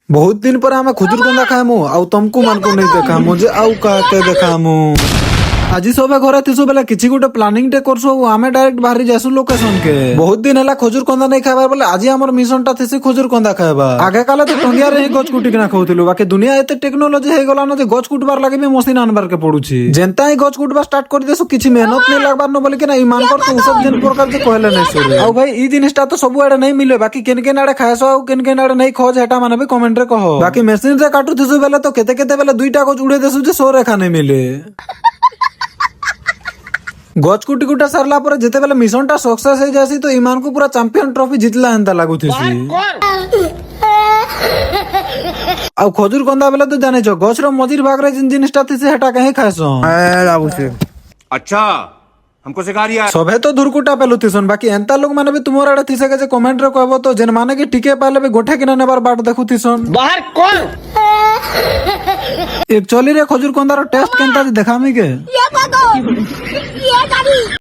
बहुत दिन पर आमे खजूर कंदा खाएमु आउ तुमको मन को नहीं देखामु जे आउ काके देखामु। आज सबे घरे थिसु बेले किछि गुटे प्लानिंग टे करसु आमे डायरेक्ट बाहरी जासु लोकेशन के। बहुत दिन हला खजूर कंदा नहीं खाइबार बोले आज हमर मिशन टा थिसि खजूर कंदा खाइबा। आगे काले तो टंगिया रे गछ कुटी किना खाउथिलु बाकी दुनिया एते टेक्नोलॉजी हे गला न जे गछ कुटबार लागि भी मशीन आनबार के पडुछि। जेंता ही गछ कुटबा स्टार्ट कर देसु किछि मेहनत नहीं लागबार न बोले कि ना ईमान कर तो सब जन प्रकार से कहले नै सरे। आउ भाई ई जिनिसटा तो सब आड़े नहीं मिले बाकी केन केन आड़े खायसो आउ केन केन आड़े नहीं खोज हेटा माने भी कमेंट रे कहो। बाकी मशीन रे काटु थिसु बेले तो केते केते बेले दुईटा गछ उड़े देसु जे सो रेखा नहीं मिले। गच कुटी कुटा सरला पर जेते बेले मिशन टा सक्सेस हो जासी तो ईमान को पूरा चैंपियन ट्रॉफी जितला एंता लागुथिसी। आ खजूर कंदा बेले तो जाने छ गछ रो मजिर भाग रे जिन जिनिसटा थिसे हेटा कहे खायसो लागुछि। अच्छा हमको सिखा रिया सबे तो धुरकुटा पेलुथिसन बाकी एंता लोग माने भी तुमर आड़े थिसे के जे कमेंट रे कहबो तो जेन माने कि टिके पाले भी गोठे किना नेबार बाट देखुथिसन। बाहर कौन एक्चुअली रे खजूर कंदा रो टेस्ट केनता देखामी के।